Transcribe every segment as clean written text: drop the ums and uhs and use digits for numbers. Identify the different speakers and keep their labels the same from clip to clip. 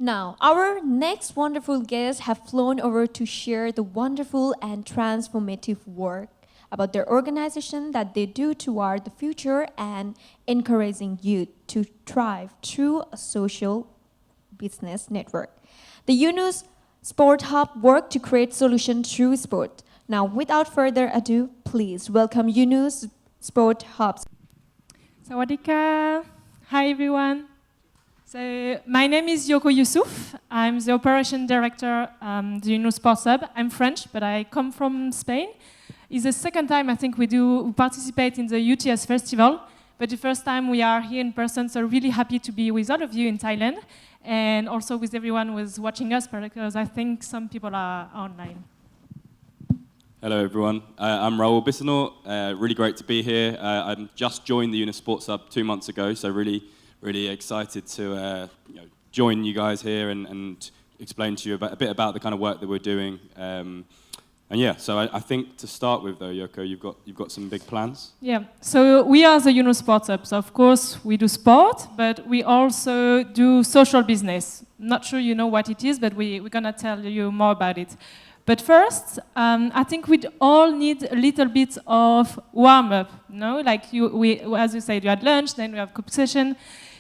Speaker 1: Now, our next wonderful guests have flown over to share the wonderful and transformative work about their organization that they do toward the future and encouraging youth to thrive through a social business network. The Yunus Sport Hub work to create solutions through sport. Now, without further ado, please welcome Yunus Sport Hub.
Speaker 2: Sawadika. Hi, everyone. So my name is Yoko Youssouf. I'm the operation director the Yunus Sports Hub. I'm French, but I come from Spain. It's the second time I think we participate in the UTS festival, but the first time we are here in person, so really happy to be with all of you in Thailand, and also with everyone who is watching us, because I think some people are online.
Speaker 3: Hello everyone, I'm Rahul Bissoonauth. Really great to be here. I've just joined the Yunus Sports Hub 2 months ago, so really excited to join you guys here and explain to you a bit about the kind of work that we're doing. And yeah, so I think to start with though, Yoko, you've got some big plans.
Speaker 2: Yeah, so we are the Yunus Sports Hub. So of course we do sport, but we also do social business. Not sure you know what it is, but we're gonna tell you more about it. But first, I think we'd all need a little bit of warm-up, no? Like as you said, you had lunch, then we have competition.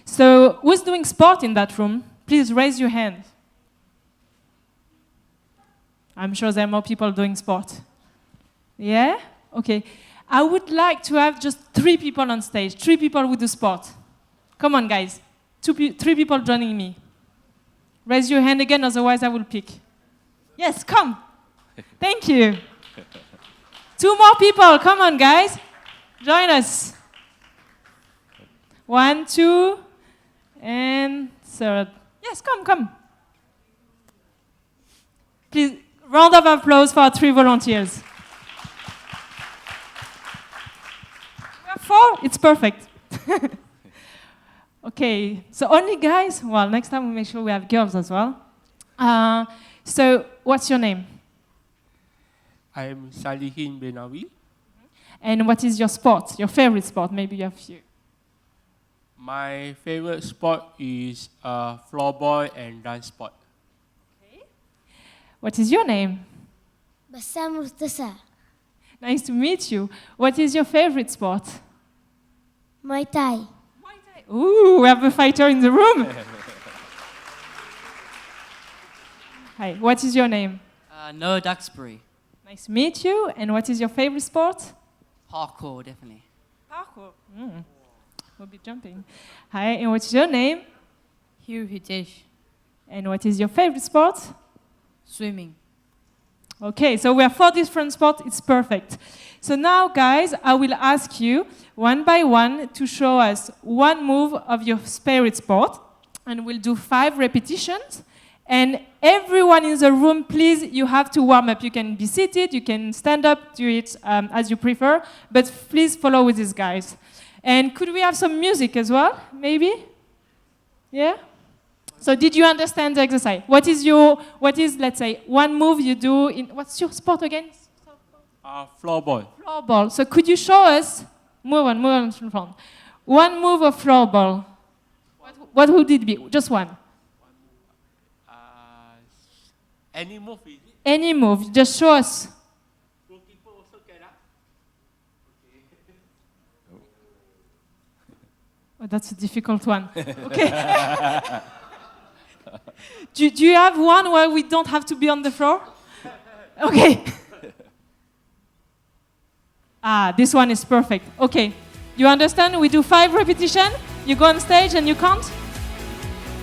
Speaker 2: So who's doing sport in that room? Please raise your hand. I'm sure there are more people doing sport. Yeah? Okay. I would like to have just 3 people on stage, 3 people who do sport. Come on, guys. 3 people joining me. Raise your hand again, otherwise I will pick. Yes, come. Thank you. 2 more people. Come on, guys. Join us. 1, 2, and 3rd. Yes, come. Please, round of applause for our 3 volunteers. We have 4? It's perfect. Okay, so only guys? Well, next time we'll make sure we have girls as well. So, what's your name?
Speaker 4: I am Salihin Benawi.
Speaker 2: And what is your sport? Your favorite sport? Maybe you have few.
Speaker 4: My favorite sport is floorball and dance sport.
Speaker 2: Okay. What is your name?
Speaker 5: Bassam Mustasa.
Speaker 2: Nice to meet you. What is your favorite sport?
Speaker 5: Muay Thai.
Speaker 2: Muay Thai. Ooh, we have a fighter in the room. Hi, what is your name?
Speaker 6: Noah Duxbury.
Speaker 2: Nice to meet you. And what is your favorite sport?
Speaker 6: Parkour, definitely.
Speaker 2: Parkour. We'll be jumping. Hi, and what's your name?
Speaker 6: Hugh Hitesh.
Speaker 2: And what is your favorite sport?
Speaker 6: Swimming.
Speaker 2: Okay, so we have 4 different sports. It's perfect. So now, guys, I will ask you one by one to show us 1 move of your favorite sport, and we'll do 5 repetitions. And everyone in the room, please, you have to warm up. You can be seated, you can stand up, do it as you prefer, but please follow with these guys. And could we have some music as well, maybe? Yeah? So did you understand the exercise? What is, let's say, 1 move you do in, what's your sport again?
Speaker 4: Floorball.
Speaker 2: Floorball. So could you show us, move on from front. 1 move of floorball. What would it be? Just 1.
Speaker 4: Any move, is it?
Speaker 2: Any move, just show us.
Speaker 4: Goalkeeper also can.
Speaker 2: Oh, that's a difficult one. Okay. do you have one where we don't have to be on the floor? Okay. This one is perfect. Okay. You understand? We do 5 repetitions. You go on stage and you count.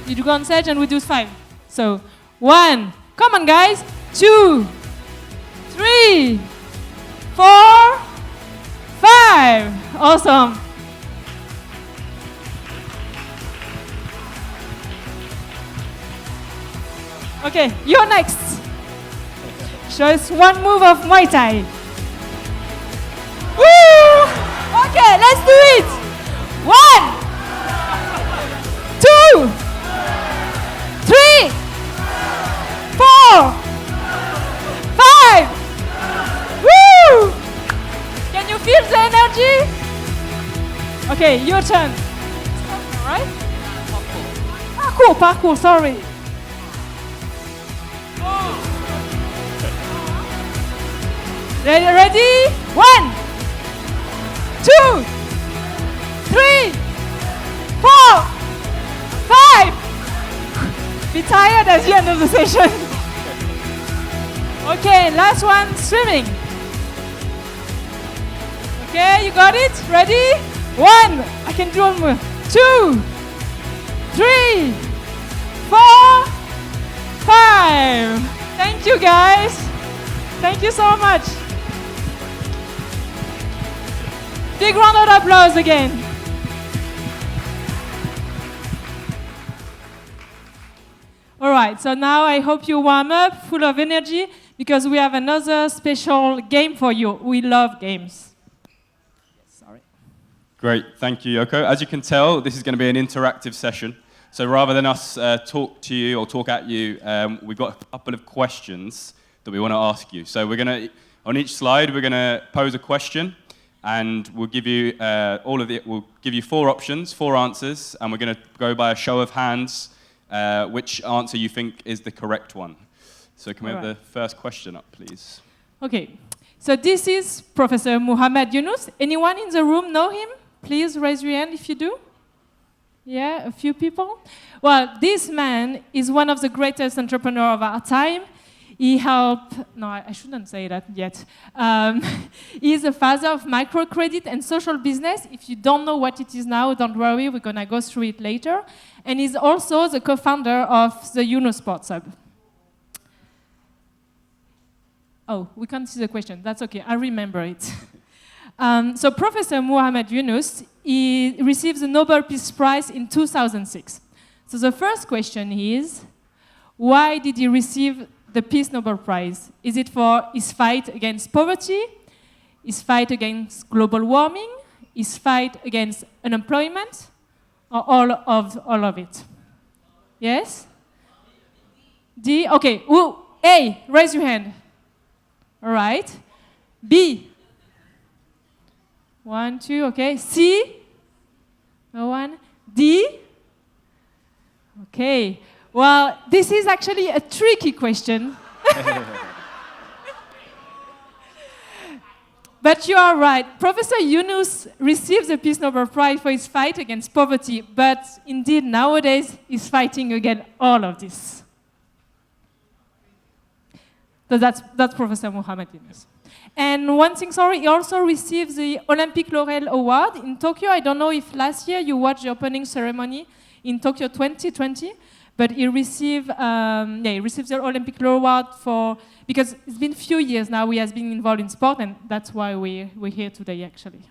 Speaker 2: You go on stage and we do 5. So, 1. Come on, guys. 2, 3, 4, 5. Awesome. Okay, you're next. Show us 1 move of Muay Thai. Woo! Okay, let's do it. 1, 2, 3, 4, 5. Woo! Can you feel the energy? Okay, your turn. All right? Parkour, sorry. Ready? 1, 2, 3, 4, 5. Be tired at the end of the session. Okay, last one, swimming. Okay, you got it? Ready? 1, I can do one more. 2, 3, 4, 5. Thank you, guys. Thank you so much. Big round of applause again. All right, so now I hope you warm up, full of energy, because we have another special game for you. We love games. Sorry.
Speaker 3: Great, thank you, Yoko. As you can tell, this is going to be an interactive session. So rather than us talk to you or talk at you, we've got a couple of questions that we want to ask you. So we're going to, on each slide, we're going to pose a question, and we'll give you we'll give you 4 options, 4 answers, and we're going to go by a show of hands which answer you think is the correct one. So can we have the first question up, please?
Speaker 2: Okay, so this is Professor Muhammad Yunus. Anyone in the room know him? Please raise your hand if you do. Yeah, a few people. Well, this man is one of the greatest entrepreneurs of our time. He helped, no, I shouldn't say that yet. He is the father of microcredit and social business. If you don't know what it is now, don't worry, we're gonna go through it later. And he's also the co-founder of the Yunus Sports Hub. Oh, we can't see the question, that's okay, I remember it. So Professor Muhammad Yunus, he received the Nobel Peace Prize in 2006. So the first question is, why did he receive the Peace Nobel Prize? Is it for his fight against poverty, his fight against global warming, his fight against unemployment, or all of it? Yes? D, okay, ooh, A, raise your hand. All right. B. 1, 2, okay. C? No one. D? Okay. Well, this is actually a tricky question. But you are right. Professor Yunus received the Peace Nobel Prize for his fight against poverty, but indeed nowadays he's fighting against all of this. So that's Professor Muhammad Yunus. And one thing, sorry, he also received the Olympic Laurel Award in Tokyo. I don't know if last year you watched the opening ceremony in Tokyo 2020, but he received the Olympic Laurel Award because it's been a few years now he has been involved in sport, and that's why we're here today, actually.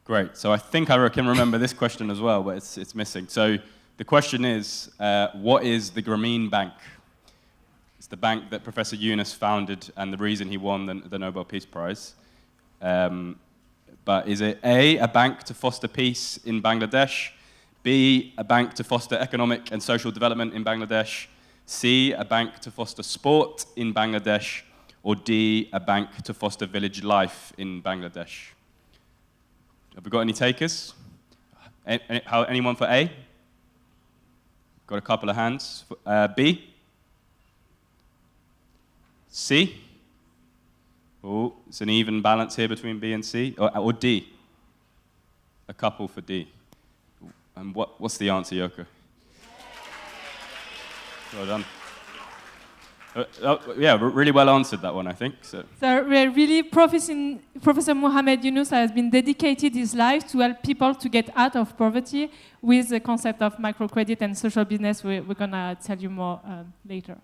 Speaker 3: Great. So I think I can remember this question as well, but it's missing. So the question is, what is the Grameen Bank? It's the bank that Professor Yunus founded and the reason he won the Nobel Peace Prize. But is it A, bank to foster peace in Bangladesh, B, a bank to foster economic and social development in Bangladesh, C, a bank to foster sport in Bangladesh, or D, a bank to foster village life in Bangladesh? Have we got any takers? Anyone for A? Got a couple of hands. B? C? Oh, it's an even balance here between B and C. Or D? A couple for D. And what's the answer, Yoko? Well done. Yeah, really well answered that one, I think. So
Speaker 2: we're really, Professor Muhammad Yunus has been dedicated his life to help people to get out of poverty with the concept of microcredit and social business. We're going to tell you more later.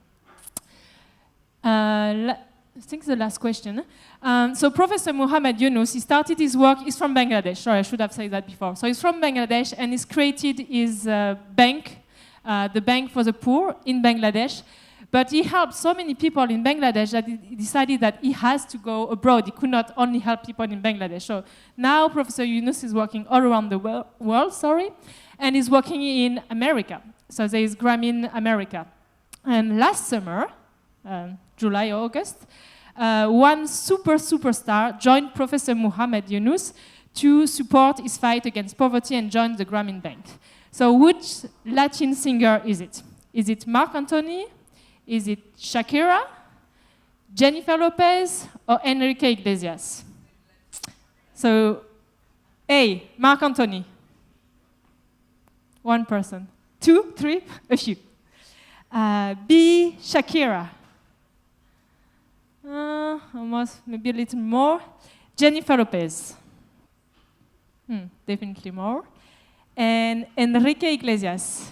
Speaker 2: I think the last question. So Professor Muhammad Yunus, he started his work, he's from Bangladesh. Sorry, I should have said that before. So he's from Bangladesh, and he's created his bank, the Bank for the Poor in Bangladesh. But he helped so many people in Bangladesh that he decided that he has to go abroad. He could not only help people in Bangladesh. So now Professor Yunus is working all around the world, and he's working in America. So there is Grameen America. And last summer, July or August, one superstar joined Professor Muhammad Yunus to support his fight against poverty and joined the Grameen Bank. So which Latin singer is it? Is it Marc Anthony? Is it Shakira? Jennifer Lopez or Enrique Iglesias? So, A, Mark Anthony. One person. 2, 3, a few. B, Shakira. Almost, maybe a little more. Jennifer Lopez. Definitely more. And Enrique Iglesias.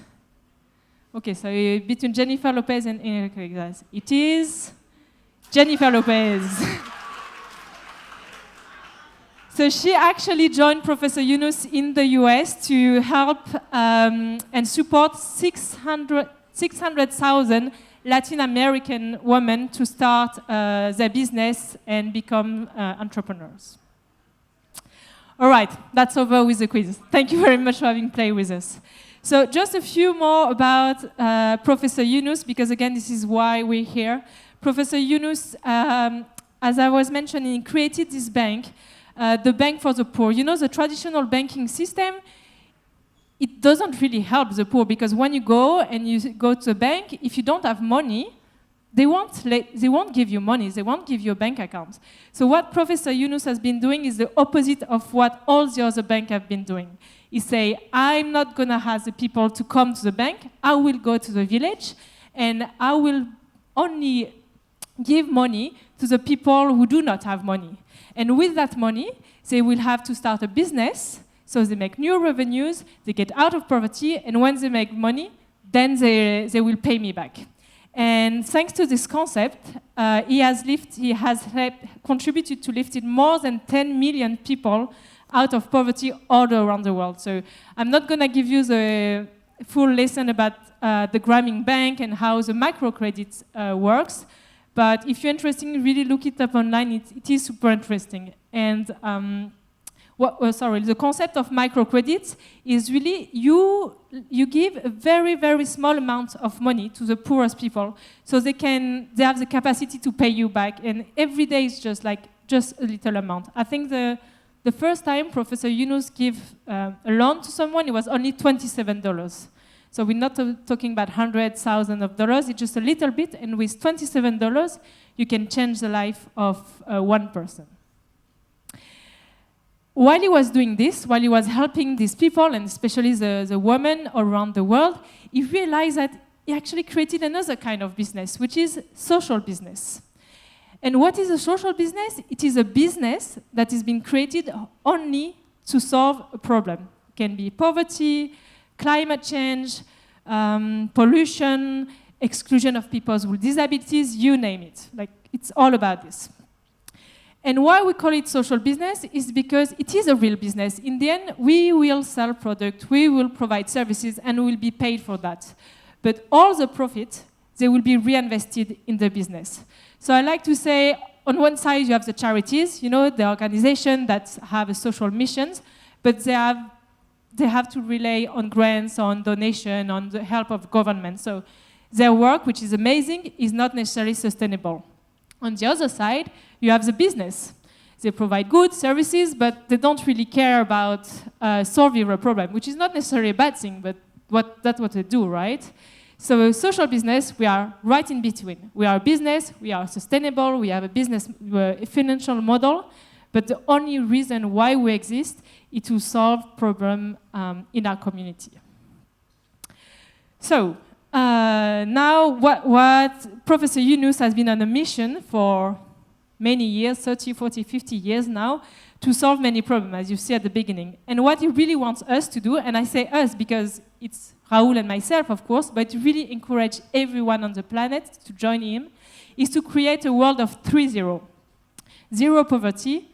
Speaker 2: Okay, so between Jennifer Lopez and Enrique Iglesias. It is Jennifer Lopez. So she actually joined Professor Yunus in the US to help and support 600,000 Latin American women to start their business and become entrepreneurs. All right, that's over with the quiz. Thank you very much for having played with us. So just a few more about Professor Yunus, because again, this is why we're here. Professor Yunus, as I was mentioning, created this bank, the Bank for the Poor. You know, the traditional banking system, it doesn't really help the poor, because when you go to the bank, if you don't have money, they won't give you money, they won't give you a bank account. So what Professor Yunus has been doing is the opposite of what all the other banks have been doing. He say, I'm not going to ask the people to come to the bank, I will go to the village, and I will only give money to the people who do not have money. And with that money, they will have to start a business, so they make new revenues, they get out of poverty, and when they make money, then they will pay me back. And thanks to this concept, he has contributed to lifting more than 10 million people out of poverty all around the world. So I'm not going to give you the full lesson about the Grameen Bank and how the microcredit works, but if you're interested, really look it up online. It is super interesting. And the concept of microcredits is really you give a very, very small amount of money to the poorest people, so they have the capacity to pay you back. And every day is just a little amount. I think the first time Professor Yunus gave a loan to someone, it was only $27. So we're not talking about $100,000 of dollars, it's just a little bit, and with $27, you can change the life of one person. While he was doing this, while he was helping these people, and especially the women around the world, he realized that he actually created another kind of business, which is social business. And what is a social business? It is a business that is being created only to solve a problem. It can be poverty, climate change, pollution, exclusion of people with disabilities, you name it. Like, it's all about this. And why we call it social business is because it is a real business. In the end, we will sell product, we will provide services, and we will be paid for that. But all the profit, they will be reinvested in the business. So I like to say, on one side, you have the charities, you know, the organizations that have a social missions, but they have to rely on grants, on donation, on the help of government. So their work, which is amazing, is not necessarily sustainable. On the other side, you have the business. They provide goods, services, but they don't really care about solving a problem, which is not necessarily a bad thing, but that's what they do, right? So social business, we are right in between. We are a business, we are sustainable, we have a business, a financial model, but the only reason why we exist is to solve problems in our community. So now what Professor Yunus has been on a mission for many years, 30, 40, 50 years now, to solve many problems, as you see at the beginning. And what he really wants us to do, and I say us because it's Rahul and myself, of course, but really encourage everyone on the planet to join him, is to create a world of 3-0. 0 poverty,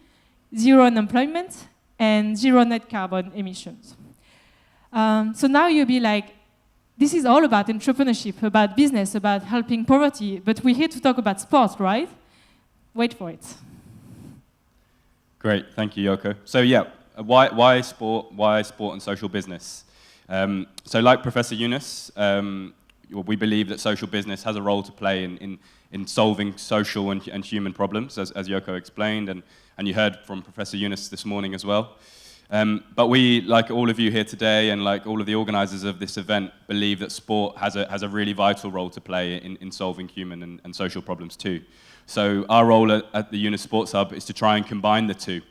Speaker 2: 0 unemployment, and 0 net carbon emissions. So now you'll be like, this is all about entrepreneurship, about business, about helping poverty, but we're here to talk about sports, right? Wait for it.
Speaker 3: Great, thank you, Yoko. So yeah, why sport? Why sport and social business? So like Professor Yunus, we believe that social business has a role to play in solving social and human problems, as Yoko explained, and you heard from Professor Yunus this morning as well. But we, like all of you here today, and like all of the organizers of this event, believe that sport has a really vital role to play in solving human and social problems too. So our role at the Yunus Sports Hub is to try and combine the two.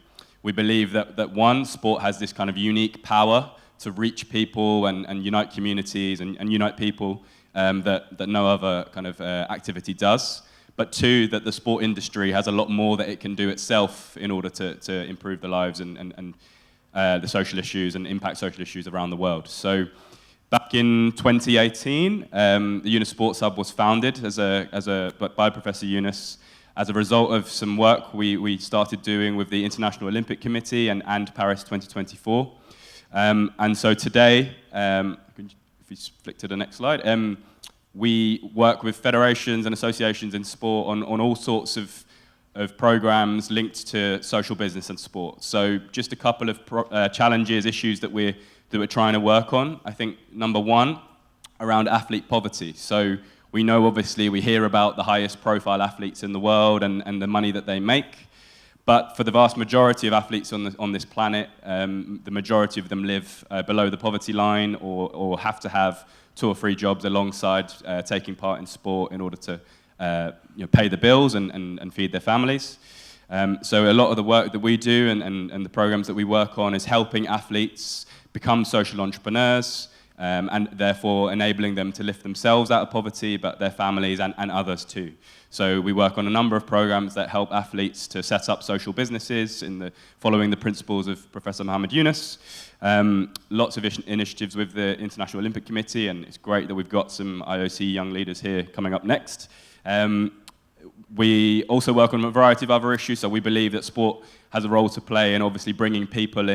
Speaker 3: We believe that one, sport has this kind of unique power to reach people and unite communities and unite people that no other kind of activity does. But two, that the sport industry has a lot more that it can do itself in order to improve the lives and the social issues and impact social issues around the world. So back in 2018, the Yunus Sports Hub was founded by Professor Yunus as a result of some work we started doing with the International Olympic Committee and Paris 2024. And so today, if you flick to the next slide, we work with federations and associations in sport on all sorts of programs linked to social business and sport. So just a couple of challenges, issues that we're trying to work on. I think number one, around athlete poverty. So we know, obviously, we hear about the highest profile athletes in the world and the money that they make. But for the vast majority of athletes on this planet, the majority of them live below the poverty line or have to have 2 or 3 jobs alongside taking part in sport in order to pay the bills and feed their families. So a lot of the work that we do and the programs that we work on is helping athletes become social entrepreneurs and therefore enabling them to lift themselves out of poverty, but their families and others too. So we work on a number of programs that help athletes to set up social businesses following the principles of Professor Muhammad Yunus. Lots of initiatives with the International Olympic Committee, and it's great that we've got some IOC young leaders here coming up next. We also work on a variety of other issues, so we believe that sport has a role to play in obviously bringing people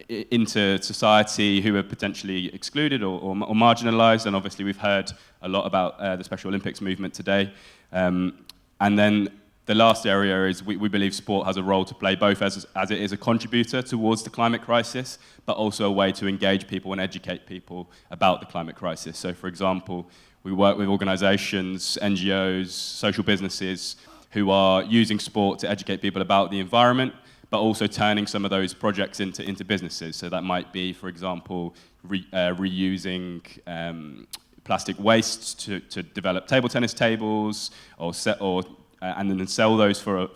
Speaker 3: into society who are potentially excluded or marginalised, and obviously we've heard a lot about the Special Olympics movement today. And then the last area is we believe sport has a role to play both as it is a contributor towards the climate crisis, but also a way to engage people and educate people about the climate crisis. So for example, we work with organisations, NGOs, social businesses who are using sport to educate people about the environment, but also turning some of those projects into businesses. So that might be, for example, reusing plastic waste to develop table tennis tables, and then sell those for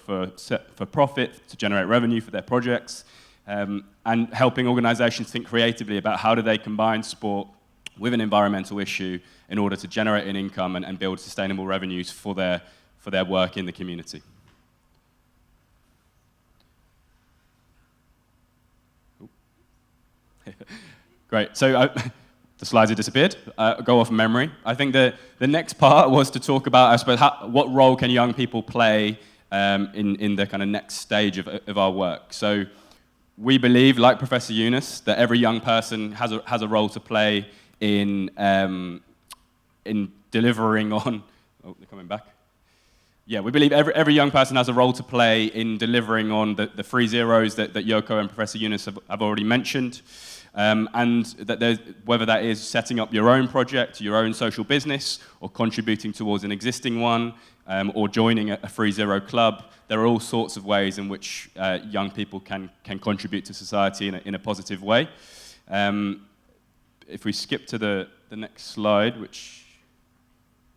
Speaker 3: profit to generate revenue for their projects, and helping organisations think creatively about how do they combine sport with an environmental issue in order to generate an income and build sustainable revenues for their work in the community. Great. So the slides have disappeared. Go off memory. I think the next part was to talk about, I suppose, what role can young people play in the kind of next stage of our work. So we believe, like Professor Yunus, that every young person has a role to play in delivering on. Oh, they're coming back. Yeah, we believe every young person has a role to play in delivering on the 3 zeros that Yoko and Professor Yunus have already mentioned. And that whether that is setting up your own project, your own social business, or contributing towards an existing one, or joining a 3 zero club, there are all sorts of ways in which young people can contribute to society in a positive way. If we skip to the next slide, which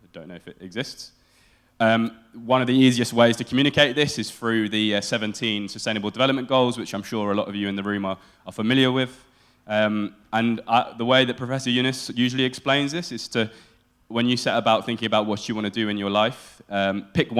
Speaker 3: I don't know if it exists. One of the easiest ways to communicate this is through the 17 Sustainable Development Goals, which I'm sure a lot of you in the room are familiar with. And the way that Professor Yunus usually explains this is to, when you set about thinking about what you want to do in your life, pick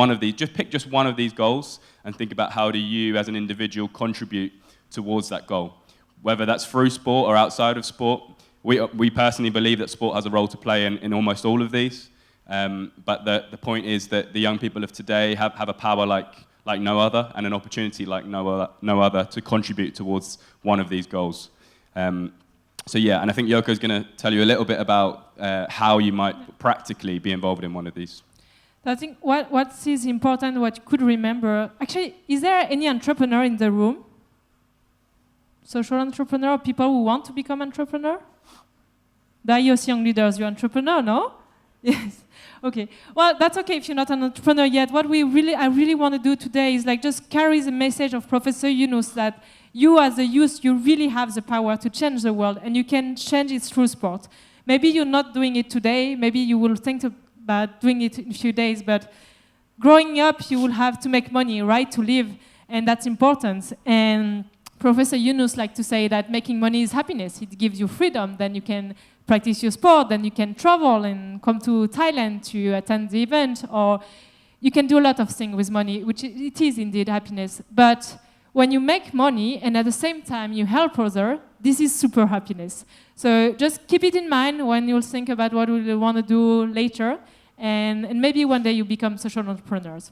Speaker 3: just one of these goals and think about how do you as an individual contribute towards that goal. Whether that's through sport or outside of sport, we personally believe that sport has a role to play in almost all of these. But the point is that the young people of today have a power like no other, and an opportunity like no other to contribute towards one of these goals. So yeah, and I think Yoko's going to tell you a little bit about how you might practically be involved in one of these.
Speaker 2: I think what is important, what you could remember, actually, is there any entrepreneur in the room? Social entrepreneur, people who want to become entrepreneur? The IOC young leaders, you're entrepreneur, no? Yes. Okay. Well, that's okay if you're not an entrepreneur yet. What I really want to do today is just carry the message of Professor Yunus that you as a youth, you really have the power to change the world, and you can change it through sport. Maybe you're not doing it today. Maybe you will think about doing it in a few days, but growing up, you will have to make money, right, to live, and that's important. And Professor Yunus likes to say that making money is happiness. It gives you freedom. Then you can practice your sport, then you can travel and come to Thailand to attend the event, or you can do a lot of things with money, which it is indeed happiness. But when you make money and at the same time you help others, this is super happiness. So just keep it in mind when you'll think about what you want to do later, and maybe one day you become social entrepreneurs.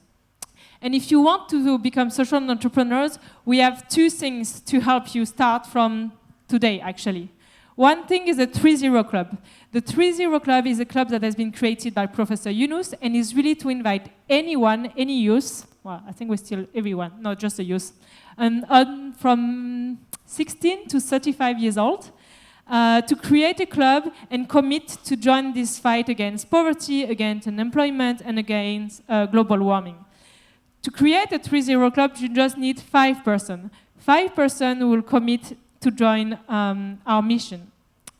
Speaker 2: And if you want to become social entrepreneurs, we have 2 things to help you start from today, actually. One thing is the 3-0 Club. The 3-0 Club is a club that has been created by Professor Yunus and is really to invite anyone, any youth, well, I think we're still everyone, not just the youth, and from 16 to 35 years old, to create a club and commit to join this fight against poverty, against unemployment, and against global warming. To create a 3-0 Club, you just need 5 persons. 5 persons will commit to join our mission.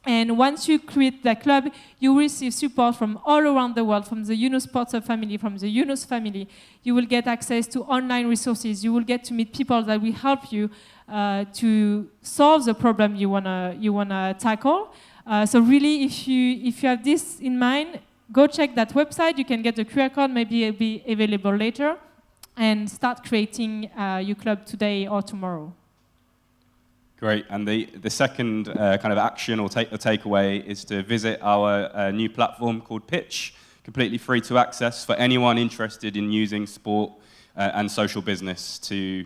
Speaker 2: And once you create that club, you will receive support from all around the world, from the Yunus Sports Hub family, from the Yunus family. You will get access to online resources. You will get to meet people that will help you to solve the problem you wanna tackle. So really, if you have this in mind, go check that website. You can get the QR code. Maybe it'll be available later, and start creating your club today or tomorrow.
Speaker 3: Great. And the second kind of action or takeaway is to visit our new platform called Pitch, completely free to access for anyone interested in using sport and social business to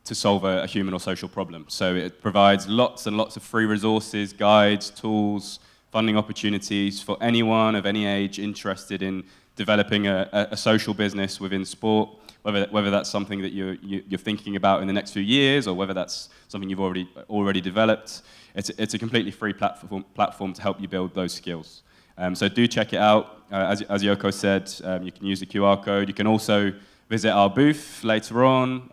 Speaker 3: solve a human or social problem. So it provides lots and lots of free resources, guides, tools, funding opportunities for anyone of any age interested in developing a social business within sport, whether that's something that you're thinking about in the next few years, or whether that's something you've already developed. It's a completely free platform to help you build those skills. So do check it out. As Yoko said, you can use the QR code. You can also visit our booth later on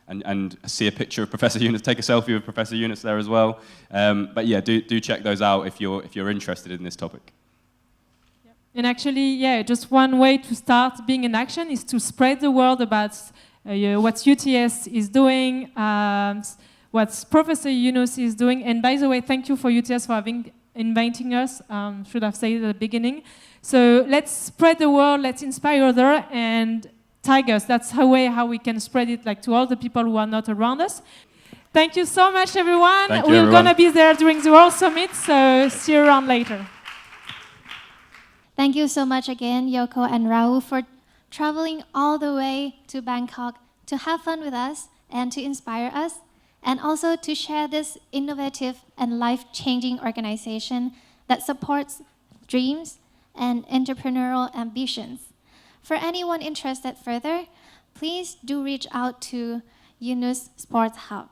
Speaker 3: and see a picture of Professor Yunus. Take a selfie with Professor Yunus there as well. But yeah, do check those out if you're interested in this topic.
Speaker 2: And actually, yeah, just one way to start being in action is to spread the word about what UTS is doing, what Professor Yunus is doing. And by the way, thank you for UTS for inviting us. Should have said it at the beginning. So let's spread the word, let's inspire others, and tag us. That's a way how we can spread it to all the people who are not around us. Thank you so much, everyone. We're going to be there during the World Summit, so see you around later.
Speaker 7: Thank you so much again, Yoko and Rahul, for traveling all the way to Bangkok to have fun with us and to inspire us, and also to share this innovative and life-changing organization that supports dreams and entrepreneurial ambitions. For anyone interested further, please do reach out to Yunus Sports Hub.